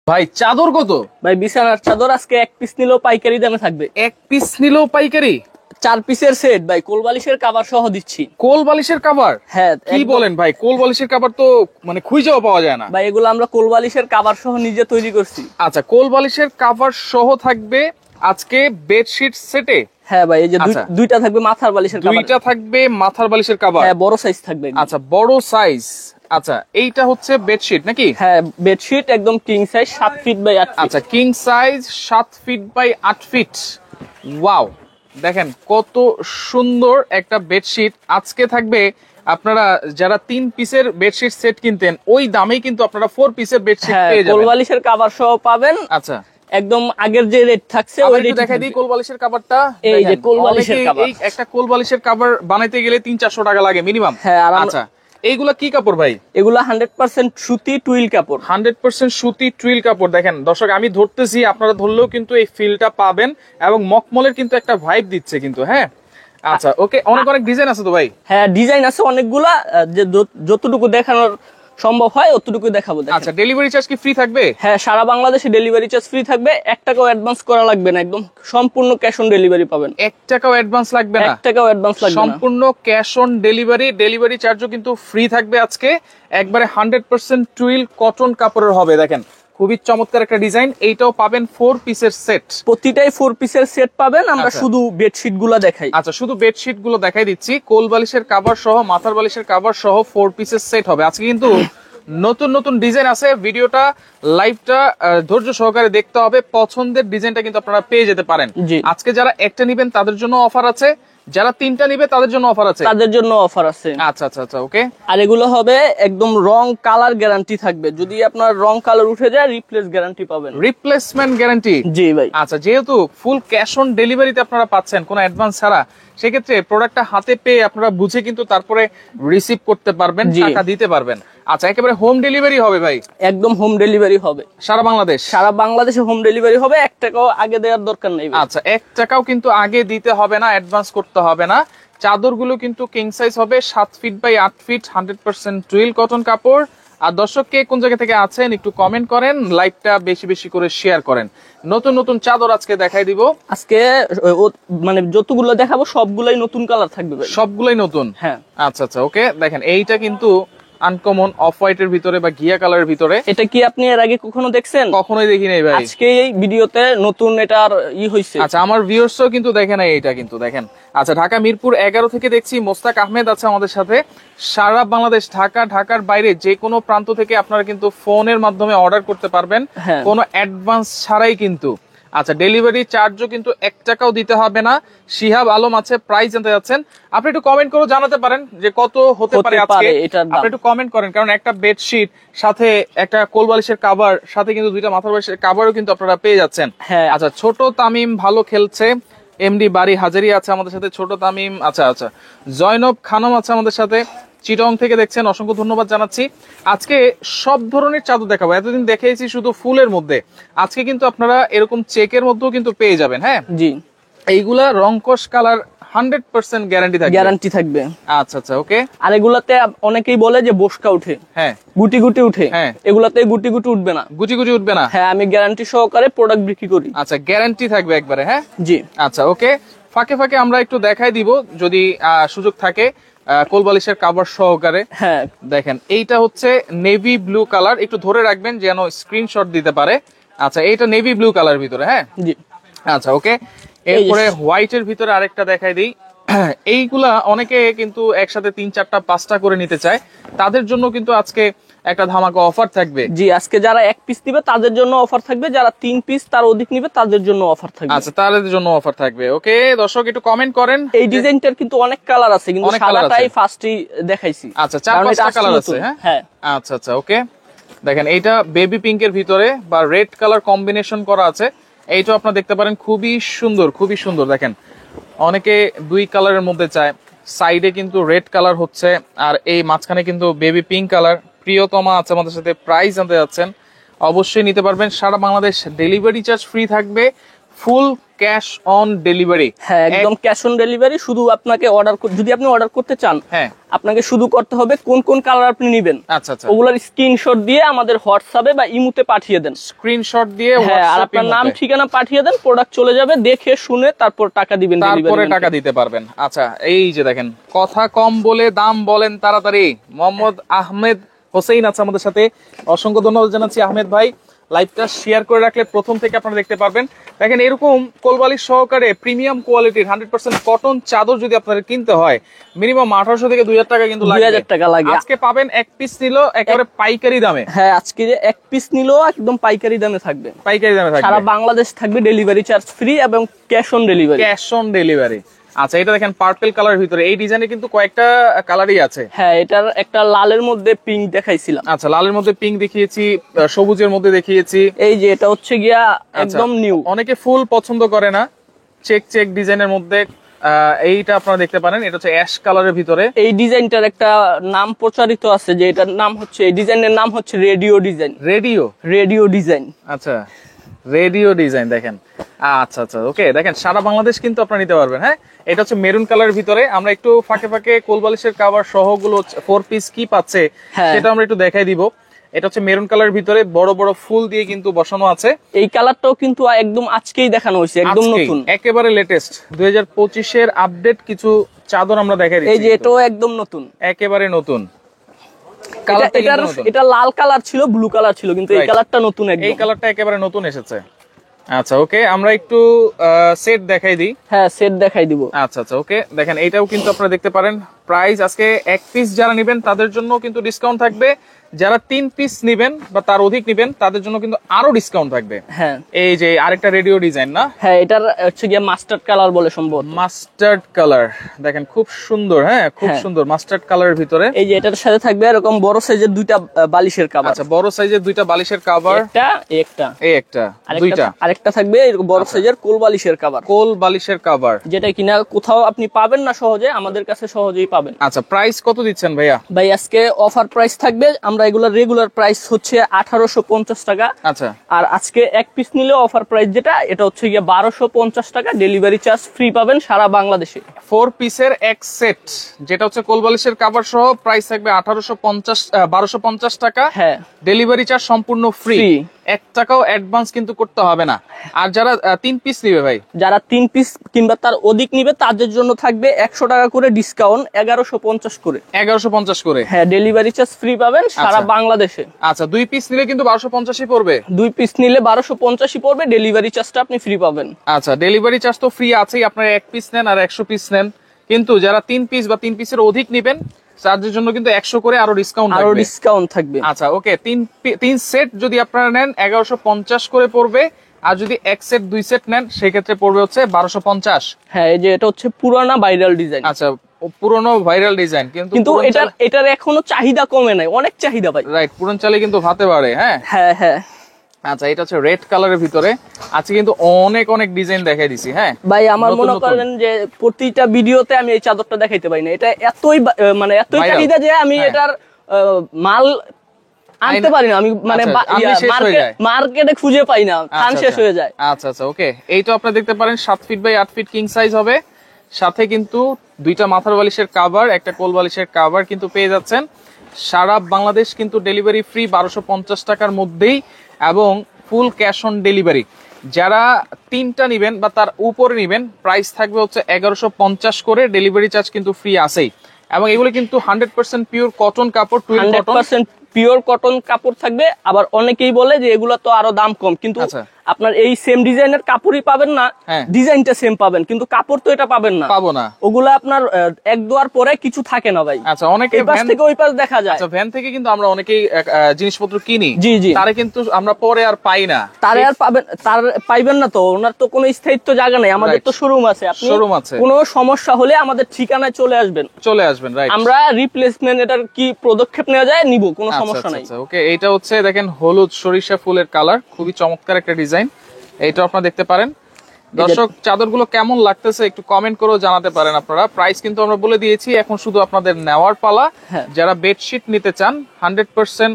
ভাই চাদর কত? ভাই বিছানার চাদর আজকে এক পিস নিলেও পাইকারি দামে থাকবে। এক পিস নিলেও পাইকারি? 4 পিসের সেট ভাই, কোল বালিশের কভার সহ দিচ্ছি। কোল বালিশের কভার? হ্যাঁ। কি বলেন ভাই, কোল বালিশের কভার তো মানে খুঁজেও পাওয়া যায় না ভাই। এগুলো আমরা কোল বালিশের কভার সহ নিজে তৈরি করছি। আচ্ছা, কোল বালিশের কভার সহ থাকবে আজকে বেডশিট সেটে। হ্যাঁ ভাই, এই যে দুইটা থাকবে মাথার বালিশের কভার। দুইটা থাকবে মাথার বালিশের কভার। হ্যাঁ, বড় সাইজ থাকবে। আচ্ছা, বড় সাইজ। আচ্ছা, এইটা হচ্ছে বেডশিট নাকি? হ্যাঁ, বেডশিট একদম king size 7 feet by 8 feet. আচ্ছা, king size 7 feet by 8 feet. Wow, দেখেন কত সুন্দর একটা বেডশিট আজকে থাকবে। আপনারা যারা 3 পিসের বেডশিট সেট কিনতেন ওই দামেই কিন্তু আপনারা 4 পিসের বেডশিট পেয়ে যাবেন। কোল বালিশের কভার সহ পাবেন। আচ্ছা, একদম আগের যে রেট থাকছে ওই রেট দেখাই দিই কোল বালিশের কভারটা। এই যে কোল বালিশের কভার। এই একটা কোল বালিশের কভার বানাইতে গেলে 300-400 টাকা লাগে মিনিমাম। হ্যাঁ। আচ্ছা, এইগুলা কি কাপড় ভাই? এগুলা 100% সুতি টুইল কাপড়। 100% সুতি টুইল কাপড়। দেখেন দর্শক, আমি ধরতেছি, আপনারা ধরলেও কিন্তু এই ফিলটা পাবেন এবং মকমলের কিন্তু একটা ভাইব দিচ্ছে কিন্তু। হ্যাঁ, আচ্ছা ওকে। অনেক অনেক ডিজাইন আছে তো ভাই? হ্যাঁ, ডিজাইন আছে অনেকগুলা, যে যতটুকু দেখানোর সম্ভব হয় অতটুকু দেখাবো। আচ্ছা, ডেলিভারি চার্জ কি ফ্রি থাকবে? হ্যাঁ, সারা বাংলাদেশে ডেলিভারি চার্জ ফ্রি থাকবে। 1 টাকাও অ্যাডভান্স করা লাগবে না, একদম সম্পূর্ণ ক্যাশ অন ডেলিভারি পাবেন। 1 টাকাও অ্যাডভান্স লাগবে না? 1 টাকাও অ্যাডভান্স লাগবে না, সম্পূর্ণ ক্যাশ অন ডেলিভারি। ডেলিভারি চার্জও কিন্তু ফ্রি থাকবে আজকে। একবারে 100% টুইল কটন কাপড়ের হবে। দেখেন খুবই চমৎকার একটা ডিজাইন। এইটাও পাবেন 4 পিসের সেট। প্রতিটাই 4 পিসের সেট পাবেন। আমরা শুধু বেডশিট গুলো দেখাই। আচ্ছা, শুধু বেডশিট গুলো দেখাই দিচ্ছি। কোল বালিশের কভার সহ, মাথার বালিশের কভার সহ 4 পিসের সেট হবে আজকে। কিন্তু নতুন নতুন ডিজাইন আছে। ভিডিওটা লাইভটা ধৈর্য সহকারে দেখতে হবে। পছন্দের ডিজাইনটা কিন্তু আপনারা পেয়ে যেতে পারেন। আজকে যারা একটা নিবেন তাদের জন্য অফার আছে, যারা 3টা নিবে তাদের জন্য অফার আছে। তাদের জন্য অফার আছে। আচ্ছা আচ্ছা আচ্ছা, ওকে। আর এগুলো হবে একদম রং কালার গ্যারান্টি থাকবে। যদি আপনার রং কালার উঠে যায় রিপ্লেস গ্যারান্টি পাবেন। Replacement guarantee? জি ভাই। আচ্ছা, যেহেতু ফুল ক্যাশ অন ডেলিভারিতে আপনারা পাচ্ছেন কোনো অ্যাডভান্স ছাড়া, সেক্ষেত্রে প্রোডাক্টটা হাতে পেয়ে আপনারা বুঝে কিন্তু তারপরে রিসিভ করতে পারবেন, টাকা দিতে পারবেন। আচ্ছা, একেবারে হোম ডেলিভারি হবে ভাই? একদম হোম ডেলিভারি হবে সারা বাংলাদেশ? সারা বাংলাদেশে হোম ডেলিভারি হবে। 1 টাকাও আগে দেওয়ার দরকার নেই। আচ্ছা, 1 টাকাও কিন্তু আগে দিতে হবে না, অ্যাডভান্স করতে হবে না। চাদরগুলো কিন্তু কিং সাইজ হবে 7 feet by 8 feet, 100% twill cotton কাপড়। আর দর্শক কে কোন জায়গা থেকে আছেন একটু কমেন্ট করেন, লাইভটা বেশি বেশি করে শেয়ার করেন। নতুন নতুন চাদর আজকে দেখাই দিব। আজকে মানে যতগুলো দেখাবো সবগুলাই নতুন কালার থাকবে। সবগুলাই নতুন? হ্যাঁ। আচ্ছা আচ্ছা, ওকে। দেখেন এইটা কিন্তু আনকমন অফ হোয়াইট এর ভিতরে বা ঘিয়া কালারের ভিতরে। এটা কি আপনি এর আগে কখনো দেখছেন? কখনোই দেখি নাই ভাই। আজকে এই ভিডিওতে নতুন এটার হইছে। আচ্ছা, আমার ভিউয়ার্সও কিন্তু দেখে নাই এটা কিন্তু। দেখেন, আচ্ছা, ঢাকা মিরপুর 11 থেকে দেখছি মোস্তাক আহমেদ আছে আমাদের সাথে। সারা বাংলাদেশ, ঢাকার বাইরে যে কোনো প্রান্ত থেকে আপনারা কিন্তু ফোনের মাধ্যমে অর্ডার করতে পারবেন, কোনো অ্যাডভান্স ছাড়াই কিন্তু। আচ্ছা, ডেলিভারি চার্জও কিন্তু 1 টাকাও দিতে হবে না। শিহাব আলম আছে, প্রাইস জানতে যাচ্ছেন। আপনি একটু কমেন্ট করে জানাতে পারেন যে কত হতে পারে আজকে। আপনি একটু কমেন্ট করেন, কারণ একটা বেডশিট সাথে একটা কোল বালিশের কভার সাথে কিন্তু 2টা মাথার বালিশের কভারও কিন্তু আপনারা পেয়ে যাচ্ছেন। আচ্ছা, ছোট তামিম ভালো খেলছে, এমডি বাড়ি হাজারি আছে আমাদের সাথে, ছোট তামিম। আচ্ছা আচ্ছা, জয়নব খানম আছে আমাদের সাথে, চিটং থেকে দেখছেন, অসংখ্য ধন্যবাদ জানাচ্ছি। আজকে সব ধরনের চাদর দেখাবো। এতদিন দেখিয়েছি শুধু ফুলের মধ্যে, আজকে কিন্তু আপনারা এরকম চেকের মধ্যেও কিন্তু পেয়ে যাবেন। হ্যাঁ জি, এইগুলা রংকশ কালার 100% গ্যারান্টি থাকবে। আচ্ছা আচ্ছা, ওকে। আর এগুলাতে অনেকেই বলে যে বসকা উঠে, হ্যাঁ, গুটি গুটি উঠে। হ্যাঁ, এগুলাতে গুটি গুটি উঠবে না। গুটি গুটি উঠবে না? হ্যাঁ, আমি গ্যারান্টি সহকারে প্রোডাক্ট বিক্রি করি। আচ্ছা, গ্যারান্টি থাকবে একবারে? হ্যাঁ জি। আচ্ছা, ওকে। ফাঁকে ফাঁকে আমরা একটু দেখাই দিব যদি সুযোগ থাকে, কোল বালিশের কভার সহকারে। হ্যাঁ, দেখেন এইটা হচ্ছে নেভি ব্লু কালার, একটু ধরে রাখবেন যেন স্ক্রিনশট দিতে পারে। আচ্ছা, এইটা নেভি ব্লু কালার ভিতরে। হ্যাঁ জি। আচ্ছা, ওকে। এরপরে হোয়াইট এর ভিতরে আরেকটা দেখাই দিই। এইগুলা অনেকে কিন্তু একসাথে 3, 4টা, 5টা করে নিতে চায়, তাদের জন্য কিন্তু আজকে একটা ধামাকা অফার থাকবে। জি, আজকে যারা 1 পিস নিবে তাদের জন্য অফার থাকবে, যারা 3 পিস তার অধিক নিবে তাদের জন্য অফার থাকবে। আচ্ছা, তাদের জন্য অফার থাকবে। ওকে দর্শক, একটু কমেন্ট করেন। এই ডিজাইনটার কিন্তু অনেক কালার আছে, কিন্তু সাদাটাই ফার্স্টই দেখাইছি। আচ্ছা, 4-5টা কালার আছে। হ্যাঁ, আচ্ছা আচ্ছা, ওকে। দেখেন এইটা বেবি পিঙ্কের ভিতরে বা রেড কালার কম্বিনেশন করা আছে। এইটাও আপনারা দেখতে পারেন, খুবই সুন্দর, খুবই সুন্দর। দেখেন অনেকে 2 কালারের মধ্যে চায়, সাইডে কিন্তু রেড কালার হচ্ছে, আর এই মাঝখানে কিন্তু বেবি পিঙ্ক কালার। প্রিয়তমা আছে আমাদের সাথে, প্রাইস জানতে যাচ্ছেন, অবশ্যই নিতে পারবেন। সারা বাংলাদেশ ডেলিভারি চার্জ ফ্রি থাকবে। Full cash on delivery. হ্যাঁ একদম ক্যাশ অন ডেলিভারি। শুধু আপনাকে যদি আপনি অর্ডার করতে চান, হ্যাঁ আপনাকে শুধু করতে হবে কোন কোন কালার আপনি নেবেন, আচ্ছা আচ্ছা, ওগুলোর স্ক্রিনশট দিয়ে আমাদের হোয়াটসঅ্যাপে বা ইমোতে পাঠিয়ে দেন। স্ক্রিনশট দিয়ে হ্যাঁ, আর আপনার নাম ঠিকানা পাঠিয়ে দেন, প্রোডাক্ট চলে যাবে, দেখে শুনে তারপর টাকা দিবেন, তারপরে টাকা দিতে পারবেন। আচ্ছা এই যে দেখেন, কথা কম বলে দাম বলেন তাড়াতাড়ি। মোহাম্মদ আহমেদ হোসেন আছে আমাদের সাথে, অসংখ্য ধন্যবাদ জানাচ্ছি আহমেদ ভাই। লাইভটা শেয়ার করে রাখলে প্রথম থেকে আপনারা দেখতে পারবেন। দেখেন এরকম কোলবালিশ সহকারে প্রিমিয়াম কোয়ালিটির 100% কটন চাদর যদি আপনাদের কিনতে হয় মিনিমাম 1800 থেকে 2000 টাকা কিন্তু লাগবে। 2000 টাকা লাগে। আজকে পাবেন এক পিস নিল একেবারে পাইকারি দামে। হ্যাঁ আজকে যে এক পিস নিলো একদম পাইকারি দামে থাকবে, পাইকারি দামে থাকবে, সারা বাংলাদেশ থাকবে, ডেলিভারি চার্জ ফ্রি এবং cash on delivery. Cash on delivery. আচ্ছা এটা দেখেন পার্পল কালারের ভিতরে, এই ডিজাইনে কিন্তু কয়েকটা কালারই আছে। হ্যাঁ এটার একটা লালের মধ্যে পিঙ্ক দেখাইছিলাম। আচ্ছা লালের মধ্যে পিঙ্ক দেখিয়েছি, সবুজের মধ্যে দেখিয়েছি। এই যে এটা হচ্ছে গিয়া একদম নিউ। অনেকে ফুল পছন্দ করে না, চেক চেক ডিজাইনের মধ্যে এইটা আপনারা দেখতে পারেন। এটা হচ্ছে অ্যাশ কালারের ভিতরে। এই ডিজাইনটার একটা নাম প্রচারিত আছে যে এটার নাম হচ্ছে, এই ডিজাইনের নাম হচ্ছে রেডিও ডিজাইন। Radio design. আচ্ছা রেডিও ডিজাইন দেখেন। আচ্ছা আচ্ছা ওকে, দেখেন সারা বাংলাদেশ কিন্তু আপনারা নিতে পারবেন। হ্যাঁ এটা হচ্ছে মেরুন কালারের ভিতরে। আমরা একটু ফাঁকে ফাঁকে কোলবালিশের কভার সহ গুলো 4 পিস কি পাচ্ছে সেটা আমরা একটু দেখাই দিব। এটা হচ্ছে মেরুন কালারের ভিতরে বড় বড় ফুল দিয়ে কিন্তু বসানো আছে। এই কালারটাও কিন্তু একদম আজকেই দেখানো হয়েছে, একদম নতুন, একেবারে লেটেস্ট 2025 এর আপডেট কিছু চাদর আমরা দেখাই দিচ্ছি। এই যে এটাও একদম নতুন, একেবারে নতুন। এটা লাল কালার ছিল, ব্লু কালার ছিল, কিন্তু এই কালারটা নতুন, এই কালারটা একেবারে নতুন এসেছে। আচ্ছা ওকে, আমরা একটু সেট দেখাই দিই। হ্যাঁ সেট দেখাই দিব। আচ্ছা আচ্ছা ওকে, দেখেন এইটাও কিন্তু আপনারা দেখতে পারেন। প্রাইস আজকে এক পিস যারা নেবেন তাদের জন্য কিন্তু ডিসকাউন্ট থাকবে, যারা 3 পিস নেবেন বা তার অধিক নেবেন তাদের জন্য কিন্তু আরো ডিসকাউন্ট থাকবে। হ্যাঁ এই যে আরেকটা রেডিও ডিজাইন না? হ্যাঁ এটার হচ্ছে গিয়ে মাস্টার্ড কালার বলে সম্ভবত। মাস্টার্ড কালার দেখেন খুব সুন্দর। হ্যাঁ খুব সুন্দর মাস্টার্ড কালারের ভিতরে। এই যে এটার সাথে থাকবে এরকম বড় সাইজের দুইটা বালিশের কভার। আচ্ছা বড় সাইজের দুইটা বালিশের কভার, একটা দুইটা, আরেকটা থাকবে এরকম বড় সাইজের কোল বালিশের কভার। কোল বালিশের কভার যেটা কিনা কোথাও আপনি পাবেন না সহজে, আমাদের কাছে সহজেই পাবেন। আচ্ছা প্রাইস কত দিচ্ছেন ভাইয়া? ভাই আজকে অফার প্রাইস থাকবে, আমরা এগুলোর রেগুলার প্রাইস হচ্ছে 1850 টাকা। আচ্ছা আর আজকে এক পিস নিলে অফার প্রাইস যেটা এটা হচ্ছে গিয়ে 1250 টাকা, ডেলিভারি চার্জ ফ্রি পাবেন সারা বাংলাদেশে। 4 পিসের এক সেট যেটা হচ্ছে কোলবালিশের কভার সহ প্রাইস থাকবে 1250 টাকা। হ্যাঁ ডেলিভারি চার্জ সম্পূর্ণ ফ্রি, 1 টাকাও অ্যাডভান্স কিন্তু করতে হবে না। আর যারা 3 পিস নিবে ভাই, যারা 3 পিস কিংবা তার অধিক নিবে তাদের জন্য থাকবে 100 টাকা করে ডিসকাউন্ট, 1150 করে। 1150 করে। হ্যাঁ ডেলিভারি চার্জ ফ্রি পাবেন সারা বাংলাদেশে। আচ্ছা 2 পিস নিলে কিন্তু 1250ই পড়বে। 2 পিস নিলে 1250ই পড়বে, ডেলিভারি চার্জটা আপনি ফ্রি পাবেন। আচ্ছা ডেলিভারি চার্জ তো ফ্রি আছেই, আপনারা 1 পিস নেন আর 100 পিস নেন, কিন্তু যারা 3 পিস বা 3 পিসের অধিক নেবেন চার্জের জন্য কিন্তু 100 করে আরো ডিসকাউন্ট থাকবে। আচ্ছা ওকে, 3 সেট যদি আপনারা নেন 1150 করে পড়বে, আর যদি এক সেট 2 সেট নেন সেক্ষেত্রে পড়বে হচ্ছে 1250। হ্যাঁ এই যে এটা হচ্ছে পুরানা ভাইরাল ডিজাইন। আচ্ছা পুরনো ভাইরাল ডিজাইন, কিন্তু এটার এখনো চাহিদা কমে নাই, অনেক চাহিদা ভাই। রাইট, পুরন চালে কিন্তু ভাতে পারে। হ্যাঁ হ্যাঁ হ্যাঁ। আচ্ছা এটা হচ্ছে রেড কালারের ভিতরে। আজকে কিন্তু অনেক অনেক ডিজাইন দেখাই দিছি। হ্যাঁ ভাই আমার মনে করেন যে প্রতিটা ভিডিওতে আমি এই চাদরটা দেখাইতে পারি না, এটা এতই মানে এতই চাহিদা যে আমি এটার মাল আনতে পারি না, আমি মানে মার্কেটে খুঁজে পাই না, খান শেষ হয়ে যায়। আচ্ছা আচ্ছা ওকে, এইটা আপনারা দেখতে পারেন 7 feet by 8 feet king size হবে, সাথে কিন্তু দুইটা মাথার বালিশের কভার, একটা কোল বালিশের কভার কিন্তু পেয়ে যাচ্ছেন। সারা বাংলাদেশ কিন্তু ডেলিভারি ফ্রি 1250 টাকার মধ্যেই এবং ফুল ক্যাশ অন ডেলিভারি। যারা 3টা নিবেন বা তার উপরে নিবেন প্রাইস থাকবে হচ্ছে 1150 করে, ডেলিভারি চার্জ কিন্তু ফ্রি আছেই। এবং এগুলো কিন্তু 100% পিওর কটন কাপড়, 100% পিওর কটন কাপড় থাকবে। আবার অনেকেই বলে যে এগুলো তো আরো দাম কম, কিন্তু আপনার এই সেম ডিজাইনের কাপড়ই পাবেন না, ডিজাইনটা সেম পাবেন কিন্তু কাপড় তো এটা পাবেন না, পাবো না। ওগুলা আপনার এক দুয়ার পরে কিছু থাকে না ভাই। আচ্ছা অনেকে এই পাশ থেকে ওই পাশ দেখা যায়। আচ্ছা ভ্যান থেকে কিন্তু আমরা অনেকেই জিনিসপত্র কিনি, জি জি, তারে কিন্তু আমরা পরে আর পাই না, তারে আর পাইবেন না, তো ওনার তো কোনো স্থায়িত্ব জায়গা নাই, আমাদের তো শোরুম আছে, আপনি কোনো সমস্যা হলে আমাদের ঠিকানায় চলে আসবেন। রাইট, আমরা রিপ্লেসমেন্ট এটার কি পদক্ষেপ নেওয়া যায় নিব, কোনো সমস্যা নাই। ওকে, এইটা হচ্ছে দেখেন হলুদ সরিষা ফুলের কালার, খুবই চমৎকার একটা ডিজাইন। এইটা আপনারা দেখতে পারেন। দর্শক চাদরগুলো কেমন লাগতেছে একটু কমেন্ট করে জানাতে পারেন আপনারা। প্রাইস কিন্তু আমরা বলে দিয়েছি, এখন শুধু আপনাদের নেওয়ার পালা। যারা বেডশিট নিতে চান 100%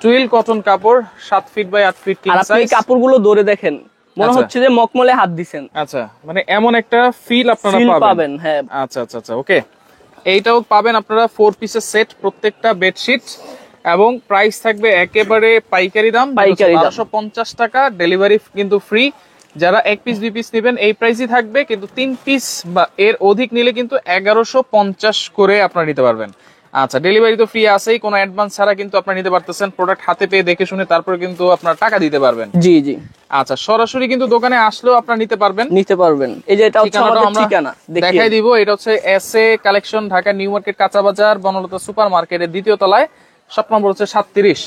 টুইল কটন কাপড়, 7 feet by 8 feet king size. আপনি কাপড়গুলো ধরে দেখেন মনে হচ্ছে যে মকমলে হাত দিছেন। আচ্ছা, মানে এমন একটা ফিল আপনারা পাবেন। হ্যাঁ, আচ্ছা আচ্ছা আচ্ছা, ওকে। এইটাও পাবেন আপনারা 4 পিসের সেট, প্রত্যেকটা বেডশিট, এবং প্রাইস থাকবে একেবারে পাইকারি দাম 1250 টাকা, ডেলিভারি কিন্তু ফ্রি। যারা 1 পিস 2 পিস নেবেন এই প্রাইসই থাকবে, কিন্তু 3 পিস বা এর অধিক নিলে কিন্তু 1150 করে আপনারা নিতে পারবেন। আচ্ছা, ডেলিভারি তো ফ্রি আছেই, কোনো অ্যাডভান্স ছাড়া কিন্তু আপনারা নিতে পারতেছেন। প্রোডাক্ট হাতে পেয়ে দেখে শুনে তারপরে কিন্তু আপনারা টাকা দিতে পারবেন। জি জি। আচ্ছা, সরাসরি কিন্তু দোকানে আসলেও আপনারা নিতে পারবেন। এই যে এটা হচ্ছে আমাদের ঠিকানা, দেখাই দিব। এটা হচ্ছে SA collection, Dhaka new market, কাঁচা বাজার, বনলতা সুপার মার্কেটের 2য় তলায়, শপ নম্বর হচ্ছে 37।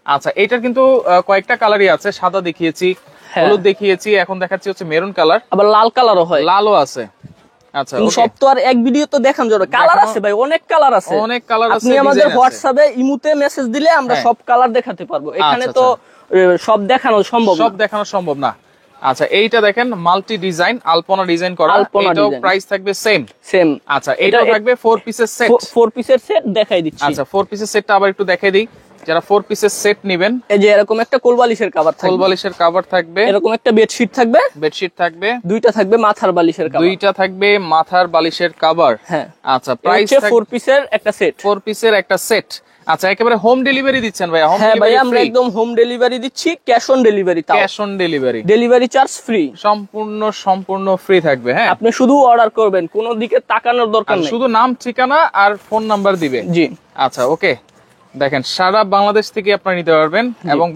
আচ্ছা, এটার কিন্তু কয়েকটা কালারই আছে, সাদা দেখিয়েছি, হলুদ দেখিয়েছি, এখন দেখাচ্ছি হচ্ছে মেরুন কালার, আবার লাল কালারও হয়, লালও আছে। আচ্ছা, সব তো আর এক ভিডিও তো দেখানো যাবে, কালার আছে ভাই, অনেক কালার আছে, অনেক কালার আছে। আপনি আমাদের হোয়াটসঅ্যাপে ইমুতে মেসেজ দিলে আমরা সব কালার দেখাতে পারবো। এখানে তো সব দেখানো সম্ভব না। আচ্ছা, এইটা দেখেন মাল্টি ডিজাইন, আলপনা ডিজাইন করা, এটাও প্রাইস থাকবে সেম। আচ্ছা, এটাও থাকবে 4 পিসের সেট। 4 পিসের সেট দেখাই দিচ্ছি। আচ্ছা, 4 পিসের সেটটা আবার একটু দেখাই দিই। যারা 4 পিসের সেট নেবেন, এই যে এরকম একটা কোলবালিশের কভার থাকবে, এরকম একটা বেডশিট থাকবে, দুইটা থাকবে মাথার বালিশের কভার, হ্যাঁ। আচ্ছা, প্রাইস 4 পিসের একটা সেট। আচ্ছা, একেবারে হোম ডেলিভারি দিচ্ছেন ভাই? হ্যাঁ ভাই, আমরা একদম হোম ডেলিভারি দিচ্ছি, cash on delivery, delivery charge free, সম্পূর্ণ ফ্রি থাকবে। হ্যাঁ, আপনি শুধু অর্ডার করবেন, কোনো দিকে তাকানোর দরকার নেই, শুধু নাম, ঠিকানা আর ফোন নাম্বার দিবে। জি। আচ্ছা, ওকে। দেখেন, সারা বাংলাদেশ থেকে আপনারা নিতে পারবেন, এবং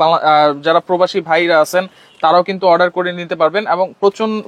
যারা প্রবাসী ভাইরা আছেন তারাও কিন্তু অর্ডার করে নিতে পারবেন, এবং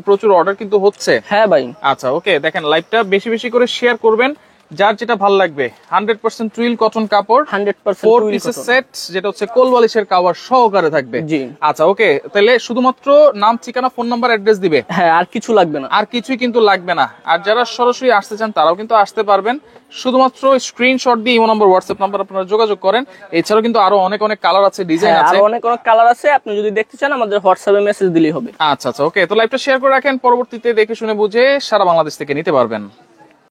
প্রচুর অর্ডার কিন্তু হচ্ছে। হ্যাঁ ভাই। আচ্ছা, ওকে। দেখেন, লাইভটা বেশি বেশি করে শেয়ার করবেন, যার যেটা ভালো লাগবে। 100% টুইল কটন কাপড়, 100% 4 পিসের সেট, যেটা হচ্ছে কোলবালিশের কভার সহকারে থাকবে। জি। আচ্ছা, ওকে। তাহলে শুধুমাত্র নাম, ঠিকানা, ফোন নাম্বার, অ্যাড্রেস দিবে। হ্যাঁ, আর কিছু লাগবে না, আর কিছুই কিন্তু লাগবে না। আর যারা সরাসরি আসতে চান তারাও কিন্তু আসতে পারবেন, শুধুমাত্র স্ক্রিনশট দিয়ে ইমো নাম্বার, হোয়াটসঅ্যাপ নাম্বার আপনারা যোগাযোগ করেন। এছাড়াও কিন্তু আরো অনেক কালার আছে, ডিজাইন আছে, অনেক কালার আছে। আপনি যদি দেখতে চান আমাদের হোয়াটসঅ্যাপে মেসেজ দিলেই হবে। আচ্ছা আচ্ছা, ওকে। তো লাইভটা শেয়ার করে রাখেন, পরবর্তীতে দেখে শুনে বুঝে সারা বাংলাদেশ থেকে নিতে পারবেন।